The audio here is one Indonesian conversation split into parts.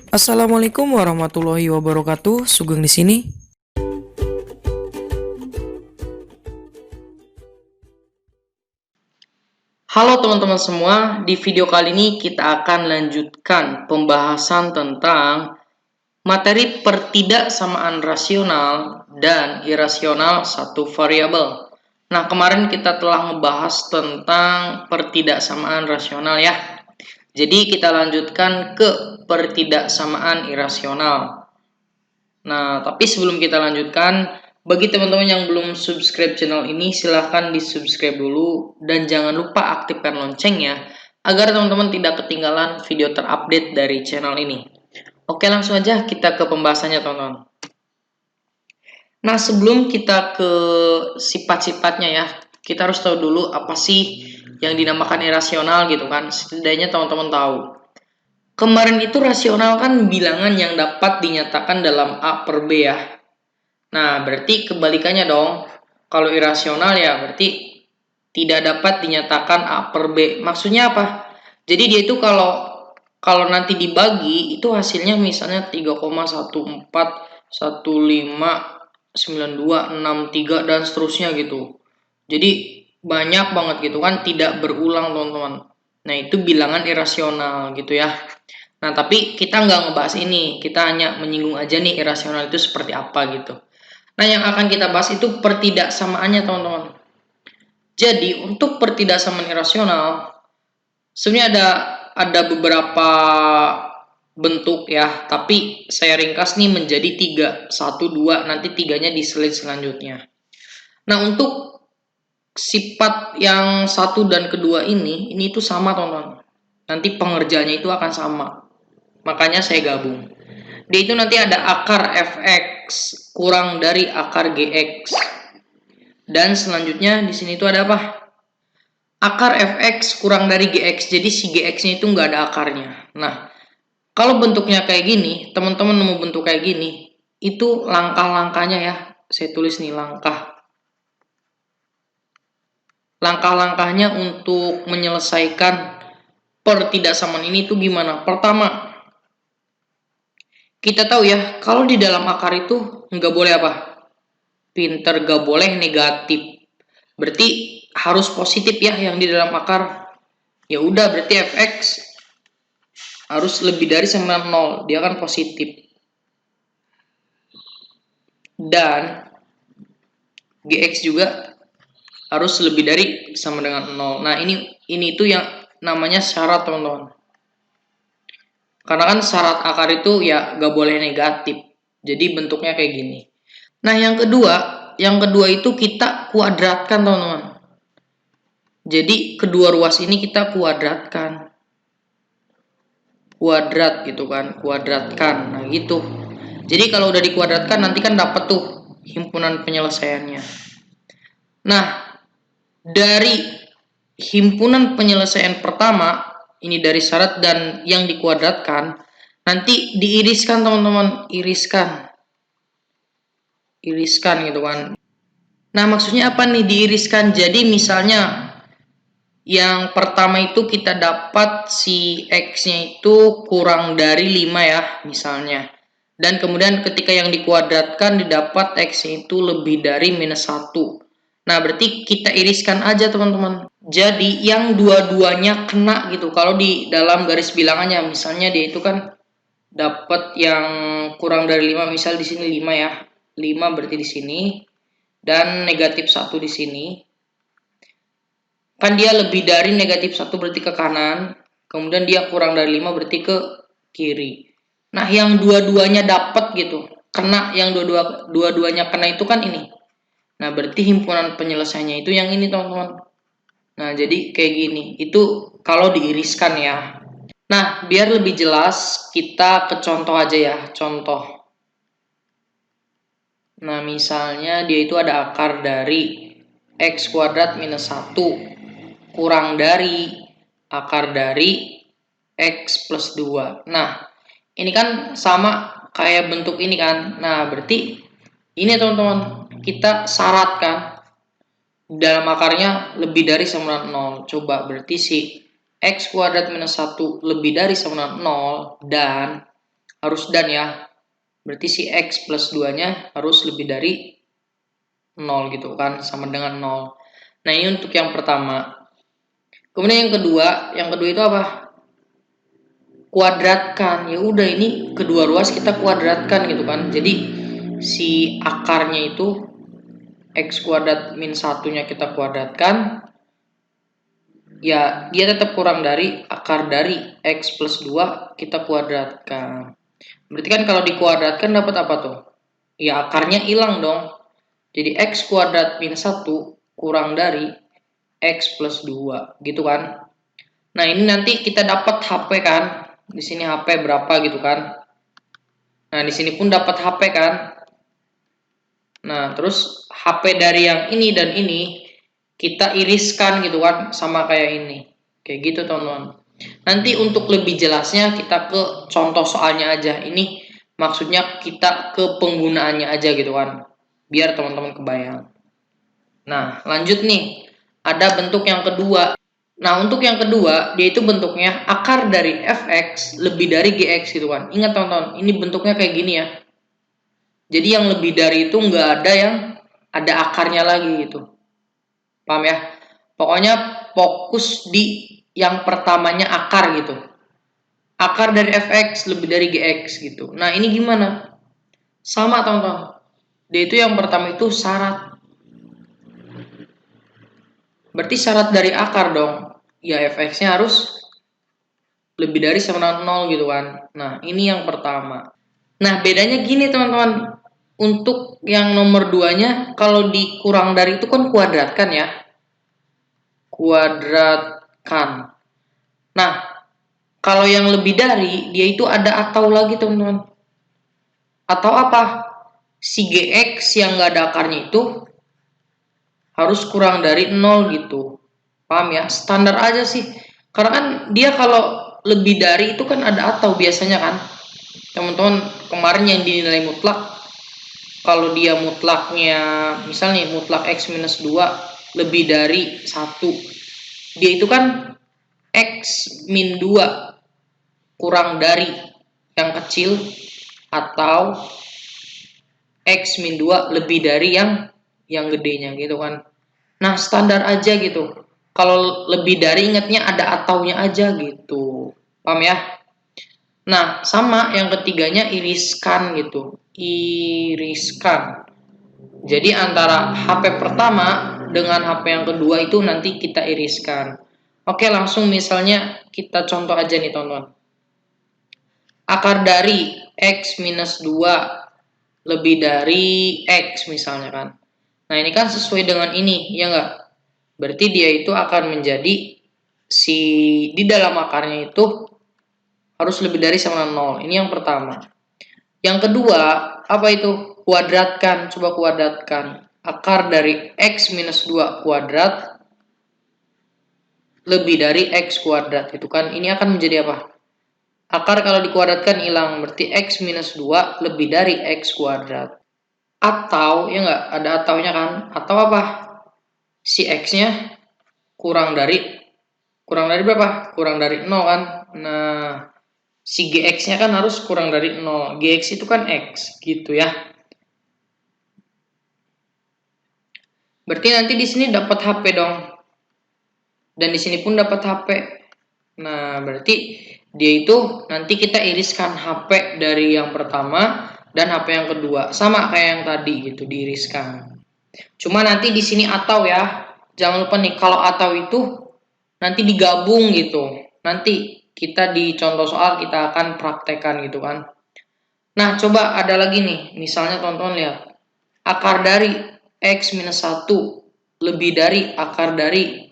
Assalamualaikum warahmatullahi wabarakatuh. Sugeng di sini. Halo teman-teman semua, di video kali ini kita akan lanjutkan pembahasan tentang materi pertidaksamaan rasional dan irasional satu variabel. Nah, kemarin kita telah membahas tentang pertidaksamaan rasional ya. Jadi kita lanjutkan ke pertidaksamaan irasional. Nah, tapi sebelum kita lanjutkan, bagi teman-teman yang belum subscribe channel ini, silahkan di-subscribe dulu. Dan jangan lupa aktifkan loncengnya, agar teman-teman tidak ketinggalan video terupdate dari channel ini. Oke, langsung aja kita ke pembahasannya, teman-teman. Nah, sebelum kita ke sifat-sifatnya ya, kita harus tahu dulu apa sih yang dinamakan irasional gitu kan. Setidaknya teman-teman tahu. Kemarin itu rasional kan bilangan yang dapat dinyatakan dalam A per B ya. Nah, berarti kebalikannya dong. Kalau irasional ya berarti tidak dapat dinyatakan A per B. Maksudnya apa? Jadi dia itu kalau nanti dibagi itu hasilnya misalnya 3,14159263 dan seterusnya gitu. Jadi banyak banget gitu kan, tidak berulang teman-teman. Nah, itu bilangan irasional gitu ya. Nah, tapi kita nggak ngebahas ini. Kita hanya menyinggung aja nih irasional itu seperti apa gitu. Nah, yang akan kita bahas itu pertidaksamaannya, teman-teman. Jadi, untuk pertidaksamaan irasional, sebenarnya ada beberapa bentuk ya, tapi saya ringkas nih menjadi 3, 1, 2, nanti tiganya di slide selanjutnya. Nah, untuk sifat yang satu dan kedua ini itu sama, teman-teman. Nanti pengerjaannya itu akan sama. Makanya saya gabung. Dia itu nanti ada akar fx kurang dari akar gx. Dan selanjutnya di sini tuh ada apa? Akar fx kurang dari gx. Jadi si gx-nya itu nggak ada akarnya. Nah, kalau bentuknya kayak gini, teman-teman nemu bentuk kayak gini, itu langkah-langkahnya ya. Saya tulis nih langkah. Langkah-langkahnya untuk menyelesaikan pertidaksamaan ini tuh gimana? Pertama, kita tahu ya, kalau di dalam akar itu nggak boleh apa? Pinter, nggak boleh negatif. Berarti harus positif ya yang di dalam akar. Ya udah, berarti fx harus lebih dari sama 0, dia kan positif. Dan gx juga harus lebih dari sama dengan 0. Nah, ini itu yang namanya syarat, teman-teman. Karena kan syarat akar itu ya gak boleh negatif. Jadi bentuknya kayak gini. Nah, yang kedua itu kita kuadratkan, teman-teman. Jadi kedua ruas ini kita kuadratkan. Kuadrat gitu kan, kuadratkan. Nah, gitu. Jadi kalau udah dikuadratkan nanti kan dapat tuh himpunan penyelesaiannya. Nah, dari himpunan penyelesaian pertama, ini dari syarat dan yang dikuadratkan, nanti diiriskan, teman-teman. Iriskan gitu kan. Nah, maksudnya apa nih diiriskan? Jadi misalnya yang pertama itu kita dapat si X-nya itu kurang dari 5 ya, misalnya. Dan kemudian ketika yang dikuadratkan didapat X-nya itu lebih dari minus 1. Nah, berarti kita iriskan aja, teman-teman. Jadi yang dua-duanya kena gitu. Kalau di dalam garis bilangannya, misalnya dia itu kan dapat yang kurang dari 5, misal di sini 5 ya. 5 berarti di sini dan negatif 1 di sini. Kan dia lebih dari negatif 1 berarti ke kanan, kemudian dia kurang dari 5 berarti ke kiri. Nah, yang dua-duanya dapat gitu, kena, yang dua-duanya kena itu kan ini. Nah, berarti himpunan penyelesaiannya itu yang ini, teman-teman. Nah, jadi kayak gini. Itu kalau diiriskan ya. Nah, biar lebih jelas, kita ke contoh aja ya, contoh. Nah, misalnya dia itu ada akar dari x kuadrat minus 1 kurang dari akar dari X plus 2. Nah, ini kan sama kayak bentuk ini kan. Nah, berarti ini teman-teman, kita syaratkan dalam akarnya lebih dari sama dengan 0. Coba berarti si X kuadrat minus 1 lebih dari sama dengan 0 dan harus dan ya. Berarti si X plus 2-nya harus lebih dari 0 gitu kan, sama dengan 0. Nah, ini untuk yang pertama. Kemudian yang kedua itu apa? Kuadratkan. Ya udah, ini kedua ruas kita kuadratkan gitu kan. Jadi si akarnya itu X kuadrat min 1-nya kita kuadratkan. Ya, dia tetap kurang dari akar dari X plus 2 kita kuadratkan. Berarti kan kalau dikuadratkan dapat apa tuh? Ya, akarnya hilang dong. Jadi X kuadrat min 1 kurang dari X plus 2 gitu kan. Nah, ini nanti kita dapat HP kan. Di sini HP berapa gitu kan. Nah, di sini pun dapat HP kan. Nah, terus HP dari yang ini dan ini kita iriskan gitu kan, sama kayak ini. Kayak gitu teman-teman. Nanti untuk lebih jelasnya kita ke contoh soalnya aja. Ini maksudnya kita ke penggunaannya aja gitu kan. Biar teman-teman kebayang. Nah, lanjut nih. Ada bentuk yang kedua. Nah, untuk yang kedua, dia itu bentuknya akar dari fx lebih dari gx gitu kan. Ingat teman-teman, ini bentuknya kayak gini ya. Jadi yang lebih dari itu nggak ada yang ada akarnya lagi gitu. Paham ya? Pokoknya fokus di yang pertamanya akar gitu. Akar dari fx lebih dari gx gitu. Nah, ini gimana? Sama teman-teman. Dia itu yang pertama itu syarat. Berarti syarat dari akar dong. Ya fx-nya harus lebih dari sama dengan 0 gitu kan. Nah, ini yang pertama. Nah, bedanya gini teman-teman. Untuk yang nomor 2-nya, kalau dikurang dari itu kan kuadratkan ya. Kuadratkan. Nah, kalau yang lebih dari, dia itu ada atau lagi teman-teman. Atau apa? Si gx yang nggak ada akarnya itu harus kurang dari 0 gitu. Paham ya? Standar aja sih. Karena kan dia kalau lebih dari itu kan ada atau biasanya kan. Teman-teman kemarin yang dinilai mutlak, kalau dia mutlaknya misalnya mutlak X minus 2 lebih dari 1, dia itu kan X min 2 kurang dari yang kecil atau X min 2 lebih dari yang gedenya gitu kan. Nah, standar aja gitu. Kalau lebih dari ingatnya ada ataunya aja gitu. Paham ya? Nah, sama yang ketiganya iriskan gitu. Iriskan. Jadi antara HP pertama dengan HP yang kedua itu nanti kita iriskan. Oke, langsung misalnya kita contoh aja nih teman-teman. Akar dari X minus 2 lebih dari X misalnya kan. Nah, ini kan sesuai dengan ini, ya enggak? Berarti dia itu akan menjadi si di dalam akarnya itu harus lebih dari sama 0. Ini yang pertama. Yang kedua, apa itu? Kuadratkan. Coba kuadratkan. Akar dari X minus 2 kuadrat lebih dari X kuadrat. Itu kan ini akan menjadi apa? Akar kalau dikuadratkan hilang. Berarti X minus 2 lebih dari X kuadrat. Atau, ya enggak? Ada ataunya kan? Atau apa? Si X-nya kurang dari berapa? Kurang dari 0 kan? Nah, si GX-nya kan harus kurang dari 0. GX itu kan X, gitu ya. Berarti nanti di sini dapat HP dong. Dan di sini pun dapat HP. Nah, berarti dia itu nanti kita iriskan HP dari yang pertama dan HP yang kedua. Sama kayak yang tadi gitu, diiriskan. Cuma nanti di sini atau ya. Jangan lupa nih, kalau atau itu nanti digabung gitu. Nanti kita di contoh soal kita akan praktekkan gitu kan. Nah, coba ada lagi nih. Misalnya teman-teman lihat. Akar dari X minus 1 lebih dari akar dari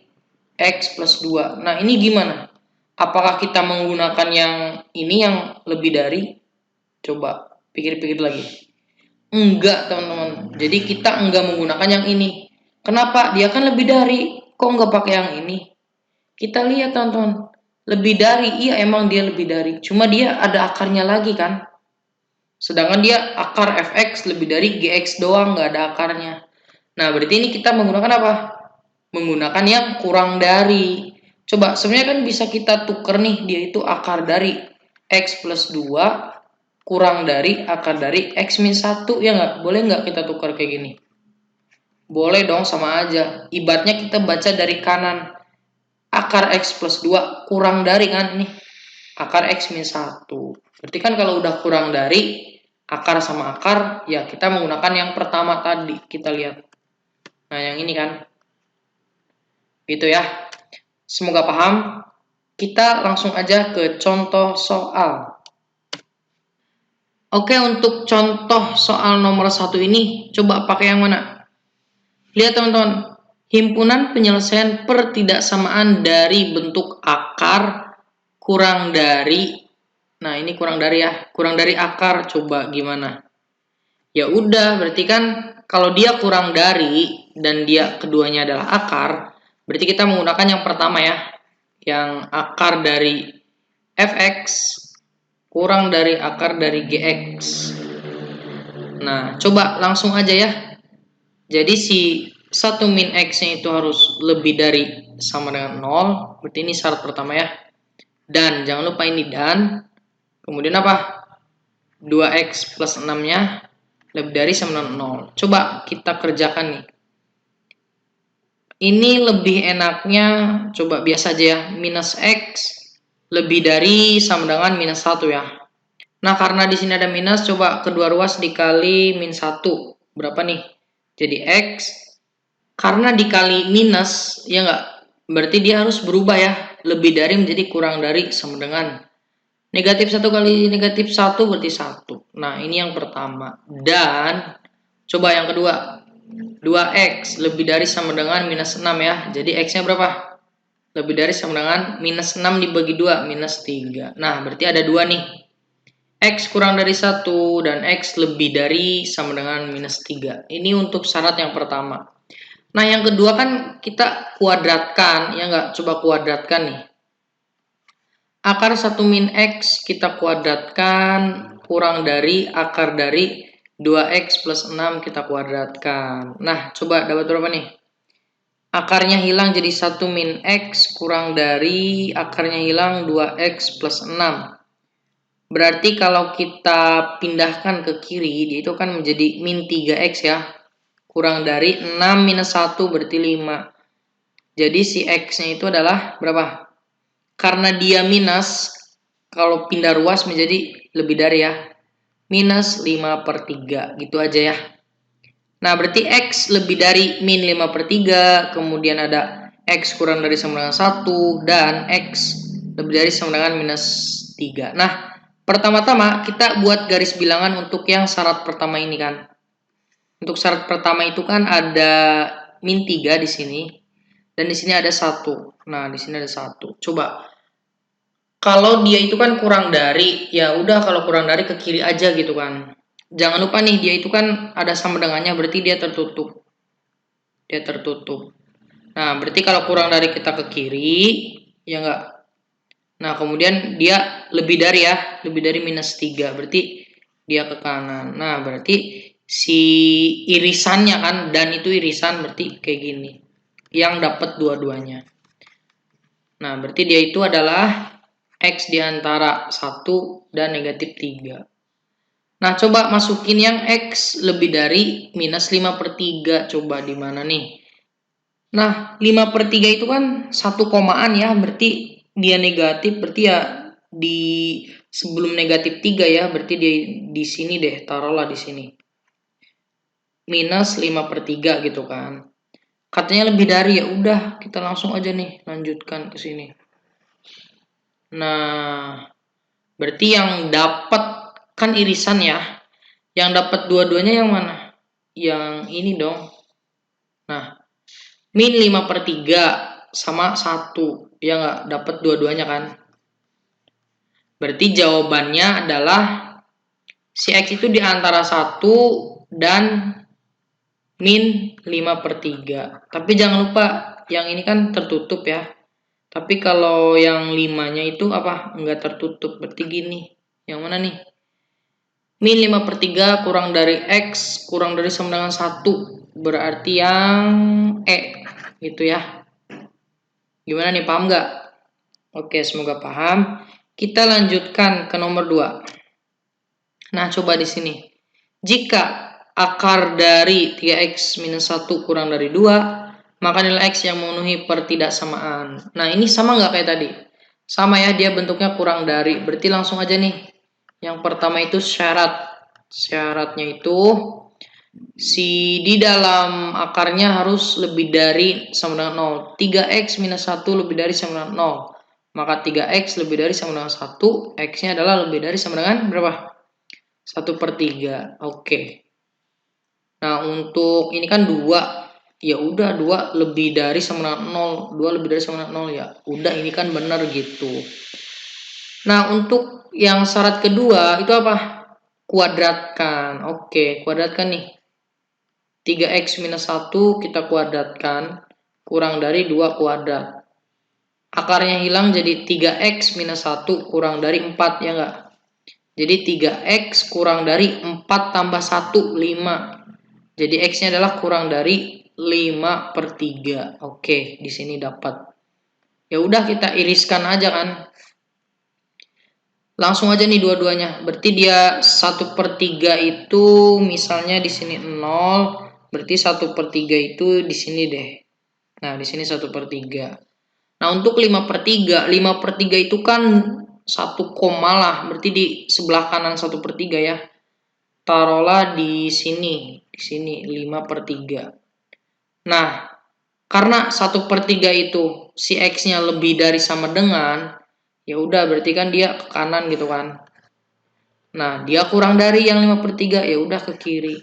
X plus 2. Nah, ini gimana? Apakah kita menggunakan yang ini yang lebih dari? Coba pikir-pikir lagi. Enggak, teman-teman. Jadi kita enggak menggunakan yang ini. Kenapa? Dia kan lebih dari. Kok enggak pakai yang ini? Kita lihat, teman-teman. Lebih dari. Iya, emang dia lebih dari. Cuma dia ada akarnya lagi kan? Sedangkan dia akar fx lebih dari gx doang, nggak ada akarnya. Nah, berarti ini kita menggunakan apa? Menggunakan yang kurang dari. Coba, sebenarnya kan bisa kita tuker nih, dia itu akar dari x plus 2 kurang dari akar dari X min 1, ya nggak? Boleh nggak kita tukar kayak gini? Boleh dong, sama aja. Ibaratnya kita baca dari kanan. Akar X plus 2 kurang dari kan nih. Akar X min 1. Berarti kan kalau udah kurang dari akar sama akar, ya kita menggunakan yang pertama tadi. Kita lihat. Nah, yang ini kan. Gitu ya. Semoga paham. Kita langsung aja ke contoh soal. Oke, untuk contoh soal nomor 1 ini, coba pakai yang mana? Lihat teman-teman, himpunan penyelesaian pertidaksamaan dari bentuk akar kurang dari, nah ini kurang dari ya, kurang dari akar, coba gimana? Ya udah, berarti kan kalau dia kurang dari dan dia keduanya adalah akar, berarti kita menggunakan yang pertama ya, yang akar dari fx kurang dari akar dari gx. Nah, coba langsung aja ya. Jadi si 1 min X-nya itu harus lebih dari sama dengan 0. Berarti ini syarat pertama ya. Dan, jangan lupa ini dan. Kemudian apa? 2X plus 6-nya lebih dari sama dengan 0. Coba kita kerjakan nih. Ini lebih enaknya, coba biasa aja ya. Minus X lebih dari sama dengan minus 1 ya. Nah, karena di sini ada minus, coba kedua ruas dikali min 1. Berapa nih? Jadi X, karena dikali minus, ya nggak? Berarti dia harus berubah ya. Lebih dari menjadi kurang dari sama dengan negatif 1 kali negatif 1 berarti 1. Nah, ini yang pertama. Dan, coba yang kedua. 2X lebih dari sama dengan minus 6 ya. Jadi X-nya berapa? Lebih dari sama dengan minus 6 dibagi 2, minus 3. Nah, berarti ada 2 nih. X kurang dari 1 dan X lebih dari sama dengan minus 3. Ini untuk syarat yang pertama. Nah, yang kedua kan kita kuadratkan, ya nggak? Coba kuadratkan nih. Akar 1 min X kita kuadratkan kurang dari akar dari 2X plus 6 kita kuadratkan. Nah, coba dapat berapa nih? Akarnya hilang jadi 1 min X kurang dari akarnya hilang 2X plus 6. Berarti kalau kita pindahkan ke kiri, dia itu kan menjadi min 3X ya. Kurang dari 6 minus 1 berarti 5. Jadi si X-nya itu adalah berapa? Karena dia minus, kalau pindah ruas menjadi lebih dari ya. Minus 5 per 3. Gitu aja ya. Nah, berarti X lebih dari min 5 per 3. Kemudian ada X kurang dari sama dengan 1. Dan X lebih dari sama dengan minus 3. Nah, pertama-tama kita buat garis bilangan untuk yang syarat pertama ini kan. Untuk syarat pertama itu kan ada min 3 di sini. Dan di sini ada 1. Nah, di sini ada 1. Coba. Kalau dia itu kan kurang dari, ya udah kalau kurang dari ke kiri aja gitu kan. Jangan lupa nih, dia itu kan ada sama dengannya, berarti dia tertutup. Dia tertutup. Nah, berarti kalau kurang dari kita ke kiri, ya enggak. Nah, kemudian dia lebih dari ya, lebih dari minus 3, berarti dia ke kanan. Nah, berarti si irisannya kan, dan itu irisan berarti kayak gini. Yang dapat dua-duanya. Nah, berarti dia itu adalah X di antara 1 dan negatif 3. Nah, coba masukin yang X lebih dari minus 5 per 3. Coba di mana nih? Nah, 5 per 3 itu kan 1 komaan ya. Berarti dia negatif. Berarti ya di sebelum negatif 3 ya. Berarti dia di sini deh. Taruhlah di sini. Minus 5 per 3 gitu kan. Katanya lebih dari, ya udah kita langsung aja nih lanjutkan ke sini. Nah, berarti yang dapat kan irisan ya. Yang dapat dua-duanya yang mana? Yang ini dong. Nah, min 5 per 3 sama 1. Ya nggak? Dapat dua-duanya kan? Berarti jawabannya adalah si X itu di antara 1 dan min 5 per 3. Tapi jangan lupa, yang ini kan tertutup ya. Tapi kalau yang 5-nya itu apa? Nggak tertutup. Berarti gini. Yang mana nih? Min 5 per 3 kurang dari X kurang dari sama dengan 1. Berarti yang E. Gitu ya. Gimana nih? Paham nggak? Oke, semoga paham. Kita lanjutkan ke nomor 2. Nah, coba di sini. Jika akar dari 3x minus 1 kurang dari 2, maka nilai x yang memenuhi pertidaksamaan. Nah, ini sama nggak kayak tadi? Sama ya, dia bentuknya kurang dari. Berarti langsung aja nih. Yang pertama itu syarat. Syaratnya itu di dalam akarnya harus lebih dari sama dengan 0. 3x minus 1 lebih dari sama dengan 0. Maka 3x lebih dari sama dengan 1. X-nya adalah lebih dari sama dengan berapa? 1/3. Oke. Nah, untuk ini kan 2. Ya udah, 2 lebih dari sama dengan 0. 2 lebih dari sama dengan 0 ya. Udah, ini kan benar gitu. Nah, untuk yang syarat kedua itu apa? Kuadratkan. Oke, kuadratkan nih. 3x minus 1 kita kuadratkan. Kurang dari 2 kuadrat. Akarnya hilang jadi 3x minus 1 kurang dari 4, ya enggak? Jadi 3x kurang dari 4 tambah 1, 5. Jadi x-nya adalah kurang dari 5/3. Oke, di sini dapat. Ya udah, kita iriskan aja kan. Langsung aja nih dua-duanya. Berarti dia 1/3 itu misalnya di sini 0. Berarti 1/3 itu di sini deh. Nah, di sini 1/3. Nah, untuk 5/3, 5/3 itu kan 1 koma lah. Berarti di sebelah kanan 1/3 ya. Taruhlah di sini 5/3. Nah, karena 1/3 itu si x-nya lebih dari sama dengan, ya udah berarti kan dia ke kanan gitu kan. Nah, dia kurang dari yang 5/3, ya udah ke kiri.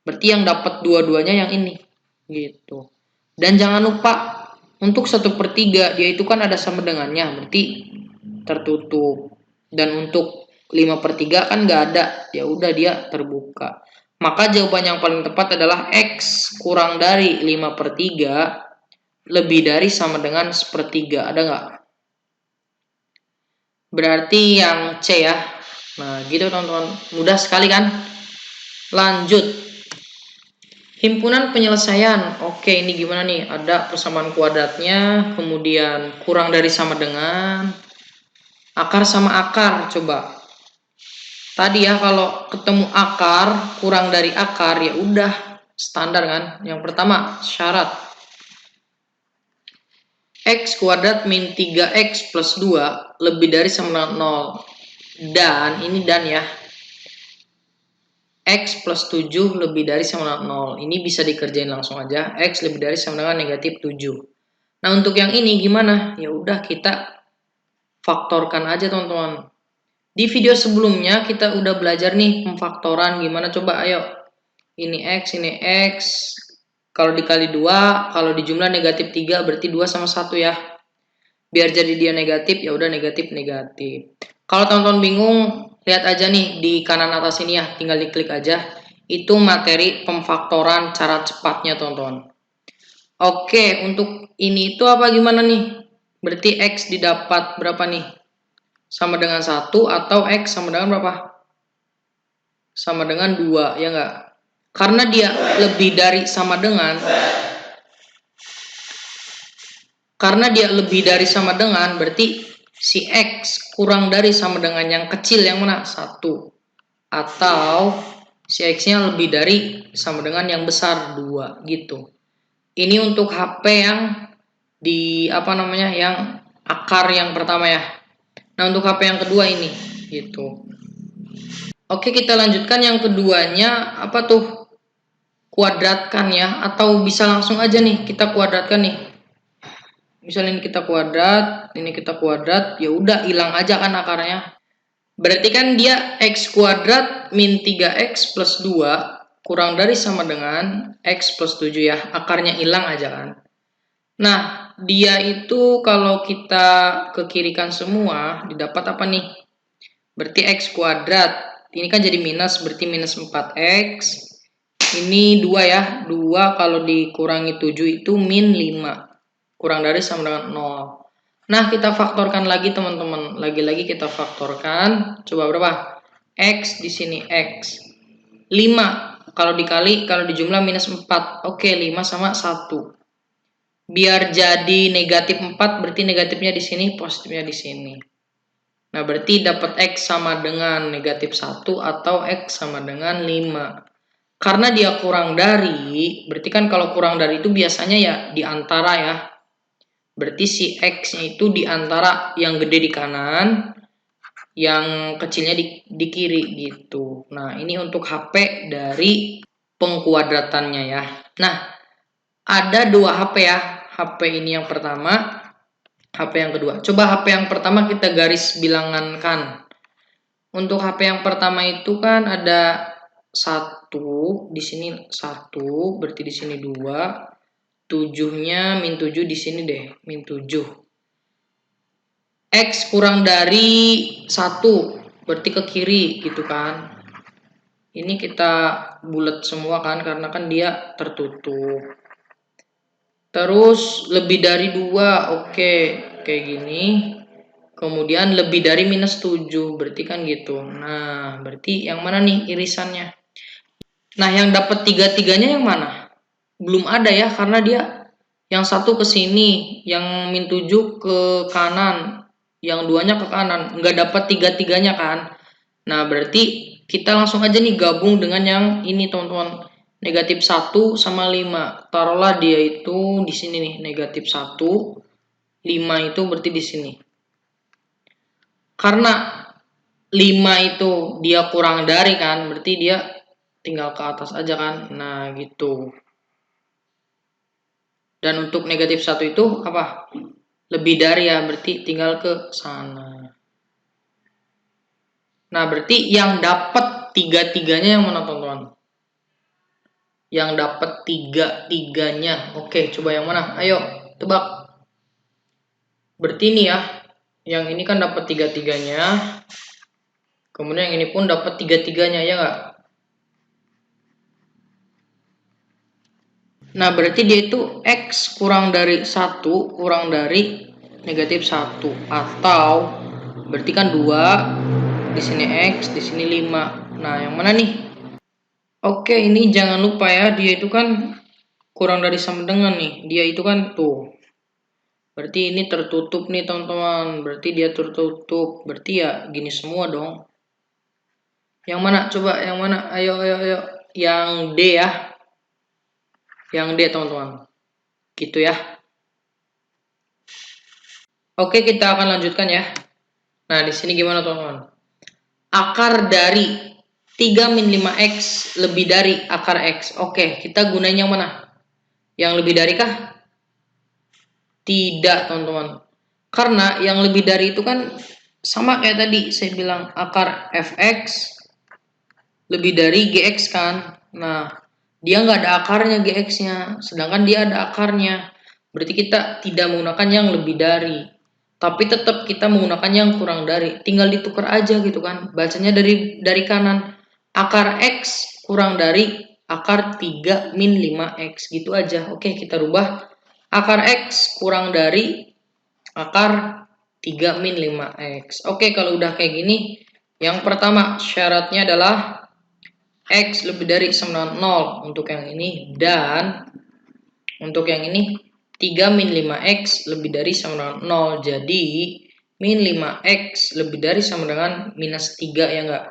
Berarti yang dapat dua-duanya yang ini gitu. Dan jangan lupa untuk 1/3 dia itu kan ada sama dengannya, berarti tertutup. Dan untuk 5/3 kan nggak ada, ya udah dia terbuka. Maka jawaban yang paling tepat adalah x kurang dari 5/3 lebih dari sama dengan 1/3. Ada nggak? Berarti yang C ya. Nah, gitu teman-teman. Mudah sekali kan? Lanjut. Himpunan penyelesaian. Oke, ini gimana nih? Ada persamaan kuadratnya, kemudian kurang dari sama dengan, akar sama akar. Coba. Tadi ya, kalau ketemu akar kurang dari akar, ya udah standar kan. Yang pertama syarat x kuadrat min 3x plus 2 lebih dari sama dengan 0. Dan ini dan ya, x plus 7 lebih dari sama dengan 0. Ini bisa dikerjain langsung aja. X lebih dari sama dengan negatif 7. Nah, untuk yang ini gimana? Ya udah, kita faktorkan aja teman-teman. Di video sebelumnya kita udah belajar nih pemfaktoran gimana, coba ayo. Ini X. Kalau dikali 2, kalau dijumlah negatif 3 berarti 2 sama 1 ya. Biar jadi dia negatif, ya udah negatif. Kalau teman-teman bingung, lihat aja nih di kanan atas ini ya, tinggal diklik aja. Itu materi pemfaktoran cara cepatnya teman-teman. Oke, untuk ini itu apa gimana nih? Berarti X didapat berapa nih? Sama dengan 1 atau X sama dengan berapa? Sama dengan 2, ya enggak? Karena dia lebih dari sama dengan, berarti si X kurang dari sama dengan yang kecil yang mana? 1. Atau si X-nya lebih dari sama dengan yang besar 2 gitu. Ini untuk HP yang di yang akar yang pertama ya. Nah, untuk HP yang kedua ini gitu. Oke, kita lanjutkan yang keduanya, apa tuh? Kuadratkan ya, atau bisa langsung aja nih kita kuadratkan nih. Misalnya ini kita kuadrat, ya udah hilang aja kan akarnya. Berarti kan dia x kuadrat min 3x plus 2 kurang dari sama dengan x plus 7 ya. Akarnya hilang aja kan. Nah, dia itu kalau kita kekirikan semua, didapat apa nih? Berarti x kuadrat. Ini kan jadi minus, berarti minus 4x. Ini 2 ya. 2 kalau dikurangi 7 itu min 5. Kurang dari sama dengan 0. Nah, kita faktorkan lagi teman-teman. Lagi-lagi kita faktorkan. Coba berapa? X di sini X. 5. Kalau dijumlah minus 4. Oke, 5 sama 1. Biar jadi negatif 4, berarti negatifnya di sini, positifnya di sini. Nah, berarti dapat X sama dengan negatif 1 atau X sama dengan 5. Karena dia kurang dari, berarti kan kalau kurang dari itu biasanya ya di antara ya. Berarti si X-nya itu di antara yang gede di kanan, yang kecilnya di kiri gitu. Nah, ini untuk HP dari pengkuadratannya ya. Nah, ada dua HP ya. HP ini yang pertama, HP yang kedua. Coba HP yang pertama kita garis bilangankan. Untuk HP yang pertama itu kan ada 1, di sini 1, berarti di sini 2. 7-nya min 7 di sini deh, min 7. X kurang dari 1, berarti ke kiri gitu kan. Ini kita bulat semua kan, karena kan dia tertutup. Terus lebih dari 2, oke, kayak gini. Kemudian lebih dari minus 7, berarti kan gitu. Nah, berarti yang mana nih irisannya? Nah, yang dapat tiga-tiganya yang mana? Belum ada ya, karena dia yang satu ke sini, yang min 7 ke kanan, yang duanya ke kanan. Nggak dapat tiga-tiganya kan? Nah, berarti kita langsung aja nih gabung dengan yang ini, teman-teman. Negatif 1 sama 5. Taruhlah dia itu di sini nih, negatif 1. 5 itu berarti di sini. Karena 5 itu dia kurang dari kan, berarti dia tinggal ke atas aja kan. Nah, gitu. Dan untuk negatif 1 itu apa? Lebih dari ya, berarti tinggal ke sana. Nah, berarti yang dapat tiga-tiganya yang mana, teman-teman? Yang dapat tiga-tiganya. Oke, coba yang mana? Ayo, tebak. Berarti ini ya. Yang ini kan dapat tiga-tiganya. Kemudian yang ini pun dapat tiga-tiganya, ya nggak? Nah, berarti dia itu X kurang dari 1 kurang dari negatif 1. Atau berarti kan 2, di sini X, di sini 5. Nah, yang mana nih? Oke, ini jangan lupa ya, dia itu kan kurang dari sama dengan nih. Dia itu kan tuh. Berarti ini tertutup nih, teman-teman. Berarti dia tertutup. Berarti ya gini semua dong. Yang mana? Coba yang mana? Ayo, ayo, ayo. Yang D ya. Yang D, teman-teman. Gitu ya. Oke, kita akan lanjutkan ya. Nah, di sini gimana, teman-teman? Akar dari 3 min 5x lebih dari akar x. Oke, kita gunain yang mana? Yang lebih dari kah? Tidak, teman-teman. Karena yang lebih dari itu kan sama kayak tadi saya bilang, akar fx lebih dari gx kan. Nah, dia nggak ada akarnya gx-nya, sedangkan dia ada akarnya. Berarti kita tidak menggunakan yang lebih dari. Tapi tetap kita menggunakan yang kurang dari. Tinggal ditukar aja gitu kan. Bacanya dari kanan. Akar x kurang dari akar 3 min 5x. Gitu aja. Oke, kita rubah. Akar x kurang dari akar 3 min 5x. Oke, kalau udah kayak gini. Yang pertama syaratnya adalah X lebih dari sama dengan 0 untuk yang ini. Dan untuk yang ini 3 min 5x lebih dari sama dengan 0. Jadi min 5x lebih dari sama dengan minus 3 ya enggak?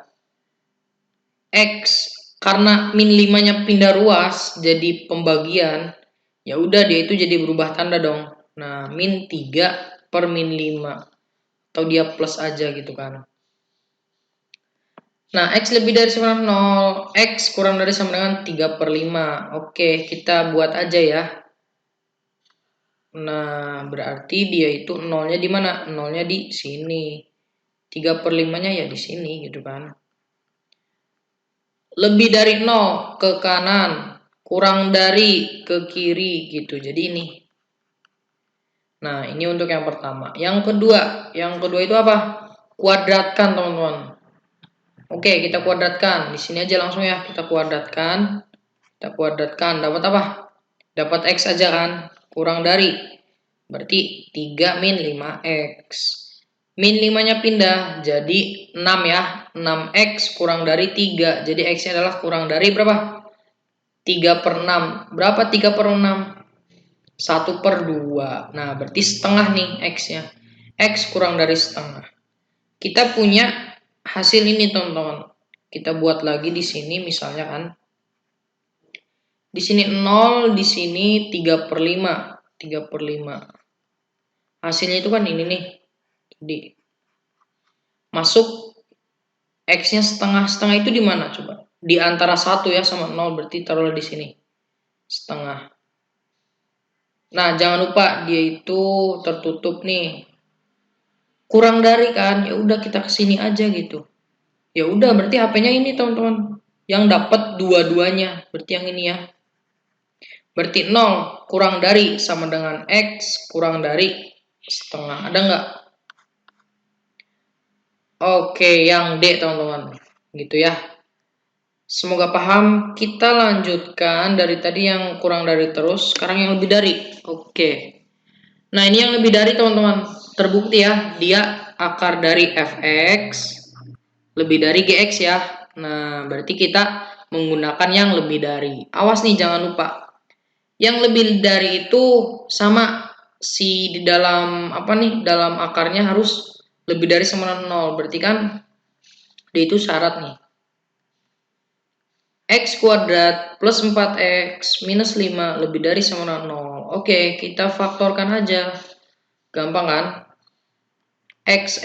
X karena min 5-nya pindah ruas jadi pembagian, ya udah dia itu jadi berubah tanda dong. Nah, min 3 per min 5 atau dia plus aja gitu kan. Nah, X lebih dari sama dengan 0, X kurang dari sama dengan 3 per 5. Oke, kita buat aja ya. Nah, berarti dia itu 0-nya di mana? 0-nya di sini. 3 per 5-nya ya di sini gitu kan. Lebih dari 0 ke kanan, kurang dari ke kiri gitu. Jadi ini. Nah, ini untuk yang pertama. Yang kedua itu apa? Kuadratkan, teman-teman. Oke, kita kuadratkan. Di sini aja langsung ya, kita kuadratkan. Kita kuadratkan, dapat apa? Dapat X aja kan? Kurang dari. Berarti 3 min 5X. Min 5-nya pindah, jadi 6 ya. 6X kurang dari 3. Jadi X-nya adalah kurang dari berapa? 3 per 6. Berapa 3 per 6? 1 per 2. Nah, berarti setengah nih X-nya. X kurang dari setengah. Kita punya hasil ini teman-teman. Kita buat lagi di sini misalnya kan. Di sini 0, di sini 3/5. 3/5. Hasilnya itu kan ini nih. Jadi masuk X-nya setengah-setengah itu di mana coba? Di antara 1 ya sama 0, berarti taruhlah di sini. Setengah. Nah, jangan lupa dia itu tertutup nih. Kurang dari kan? Ya udah kita kesini aja gitu. Ya udah berarti HP-nya ini teman-teman. Yang dapat dua-duanya. Berarti yang ini ya. Berarti 0 kurang dari sama dengan X kurang dari setengah. Ada nggak? Oke, yang D teman-teman. Gitu ya. Semoga paham. Kita lanjutkan dari tadi yang kurang dari terus. Sekarang yang lebih dari. Oke. Nah ini yang lebih dari teman-teman. Terbukti ya. Dia akar dari fx lebih dari gx ya. Nah berarti kita menggunakan yang lebih dari. Awas nih jangan lupa. Yang lebih dari itu sama si di dalam apa nih? Dalam akarnya harus lebih dari sama dengan 0. Berarti kan dia itu syarat nih. X kuadrat plus 4x minus 5 lebih dari sama dengan 0. Oke, kita faktorkan aja. Gampang kan? X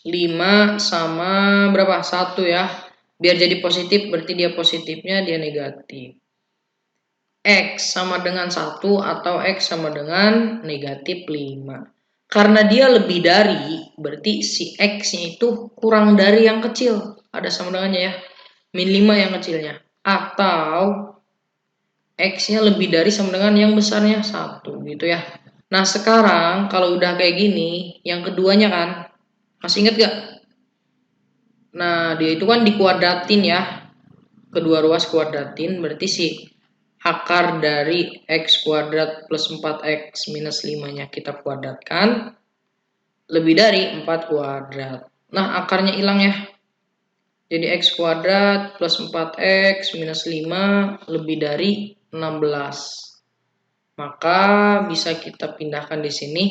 5 sama berapa? 1 ya. Biar jadi positif berarti dia positifnya, dia negatif. X sama dengan 1 atau X sama dengan negatif 5. Karena dia lebih dari, berarti si X-nya itu kurang dari yang kecil. Ada sama dengannya ya. Min 5 yang kecilnya. Atau X-nya lebih dari sama dengan yang besarnya 1 gitu ya. Nah sekarang kalau udah kayak gini, yang keduanya kan, masih inget gak? Nah dia itu kan dikuadratin ya. Kedua ruas kuadratin, berarti si akar dari X kuadrat plus 4X minus 5-nya kita kuadratkan lebih dari 4 kuadrat. Nah akarnya hilang ya. Jadi X kuadrat plus 4X minus 5 lebih dari 16. Maka bisa kita pindahkan di sini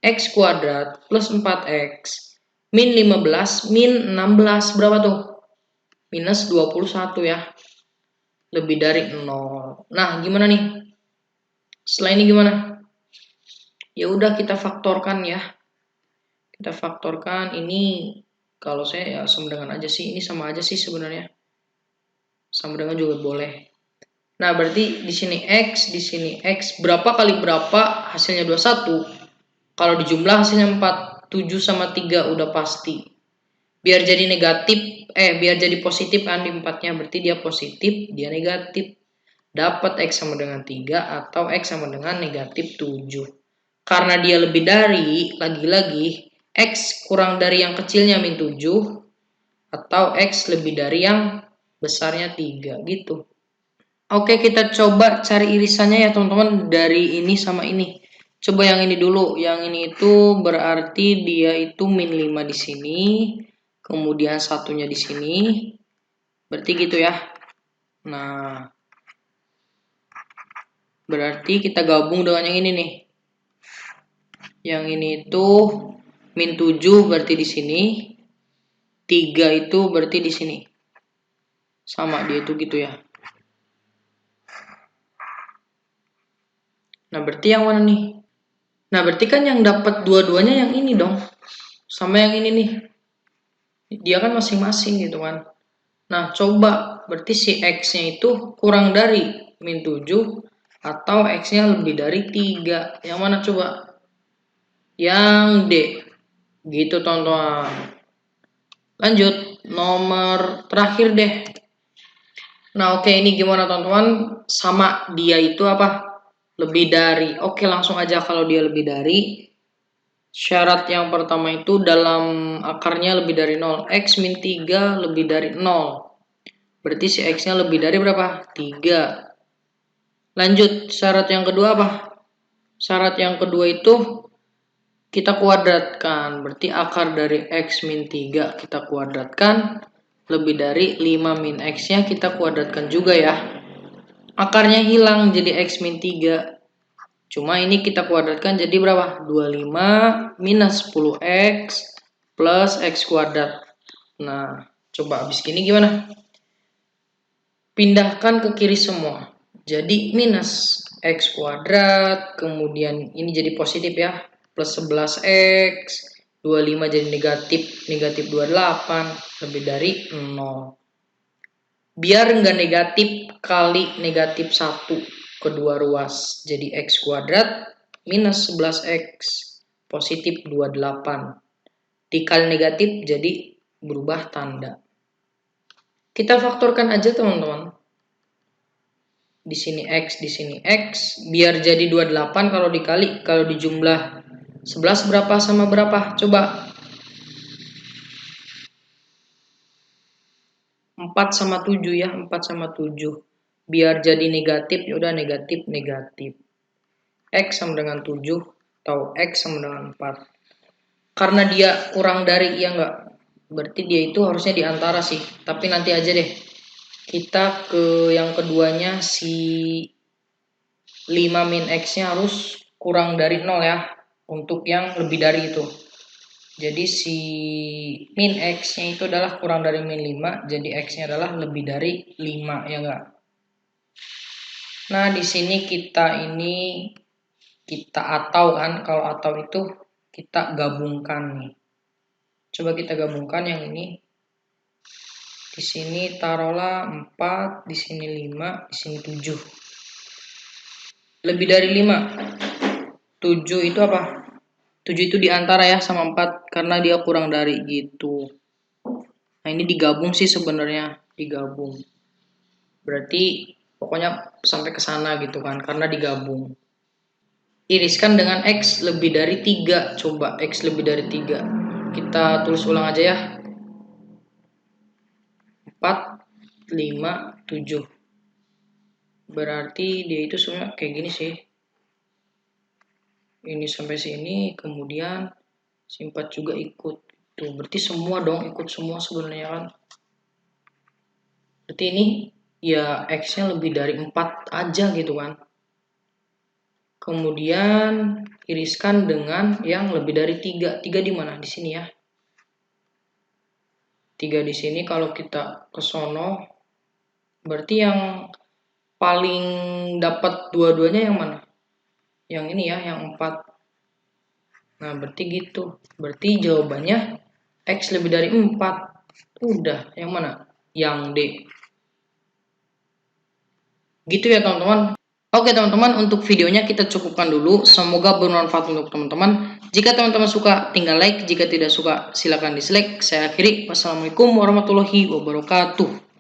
X kuadrat plus 4X min 15 min 16 berapa tuh? Minus 21 ya. Lebih dari 0. Nah, gimana nih? Setelah ini gimana? Ya udah kita faktorkan ya. Kita faktorkan ini kalau saya ya sama dengan aja sih. Ini sama aja sih sebenarnya. Sama dengan juga boleh. Nah, berarti di sini X, di sini X. Berapa kali berapa hasilnya 21? Kalau dijumlah hasilnya 4. 7 sama 3 udah pasti. Biar jadi negatif, biar jadi positif kan di 4-nya. Berarti dia positif, dia negatif. Dapat X sama dengan 3 atau X sama dengan negatif 7. Karena dia lebih dari, lagi-lagi, X kurang dari yang kecilnya min 7 atau X lebih dari yang besarnya 3 gitu. Oke, kita coba cari irisannya ya teman-teman dari ini sama ini. Coba yang ini dulu. Yang ini itu berarti dia itu min 5 di sini, kemudian satunya di sini. Berarti gitu ya. Nah, berarti kita gabung dengan yang ini nih. Yang ini itu min 7 berarti di sini. 3 itu berarti di sini. Sama dia itu gitu ya. Nah, berarti yang mana nih? Nah, berarti kan yang dapat dua-duanya yang ini dong. Sama yang ini nih. Dia kan masing-masing gitu kan. Nah, coba berarti si X-nya itu kurang dari min 7 atau X-nya lebih dari 3. Yang mana coba? Yang D. Gitu teman-teman. Lanjut, nomor terakhir deh. Nah, oke, ini gimana teman-teman? Sama dia itu apa? Lebih dari. Oke, langsung aja kalau dia lebih dari. Syarat yang pertama itu dalam akarnya lebih dari 0. X min 3 lebih dari 0. Berarti si X-nya lebih dari berapa? 3. Lanjut, syarat yang kedua apa? Syarat yang kedua itu kita kuadratkan. Berarti akar dari X min 3 kita kuadratkan. Lebih dari 5 min X-nya kita kuadratkan juga ya. Akarnya hilang jadi X min 3. Cuma ini kita kuadratkan jadi berapa? 25 minus 10X plus X kuadrat. Nah, coba habis gini gimana? Pindahkan ke kiri semua. Jadi minus X kuadrat, kemudian ini jadi positif ya, plus 11X, 25 jadi negatif, negatif 28, lebih dari 0. Biar nggak negatif kali negatif 1, kedua ruas. Jadi X kuadrat minus 11X, positif 28. Dikali negatif jadi berubah tanda. Kita faktorkan aja teman-teman. Di sini X, di sini X. Biar jadi 28 kalau dikali, kalau dijumlah 11 berapa sama berapa? Coba. 4 sama 7 ya, 4 sama 7. Biar jadi negatif, ya udah negatif, negatif. X sama dengan 7, atau X sama dengan 4. Karena dia kurang dari, ya enggak? Berarti dia itu harusnya di antara sih. Tapi nanti aja deh. Kita ke yang keduanya, si 5 min X-nya harus kurang dari 0 ya. Untuk yang lebih dari itu. Jadi si min X-nya itu adalah kurang dari min 5, jadi X-nya adalah lebih dari 5, ya enggak? Nah, di sini kita atau kan, kalau atau itu kita gabungkan nih. Coba kita gabungkan yang ini. Di sini taruhlah 4, di sini 5, di sini 7. Lebih dari 5. 7 itu apa? 7 itu diantara ya sama 4 karena dia kurang dari gitu. Nah, ini digabung sih sebenarnya, digabung. Berarti pokoknya sampai ke sana gitu kan karena digabung. Iriskan dengan X lebih dari 3. Coba X lebih dari 3. Kita tulis ulang aja ya. 4, 5, 7. Berarti dia itu sebenarnya kayak gini sih. Ini sampai sini, kemudian si 4 juga ikut. Tuh, berarti semua dong ikut semua sebenarnya kan. Berarti ini ya X-nya lebih dari 4 aja gitu kan. Kemudian iriskan dengan yang lebih dari 3. 3 di mana? Di sini ya. 3 di sini, kalau kita ke sono berarti yang paling dapat dua-duanya yang mana? Yang ini ya, yang 4. Nah, berarti gitu. Berarti jawabannya X lebih dari 4. Udah, yang mana? Yang D. Gitu ya teman-teman. Oke teman-teman, untuk videonya kita cukupkan dulu. Semoga bermanfaat untuk teman-teman. Jika teman-teman suka, tinggal like. Jika tidak suka, silakan dislike. Saya akhiri. Wassalamualaikum warahmatullahi wabarakatuh.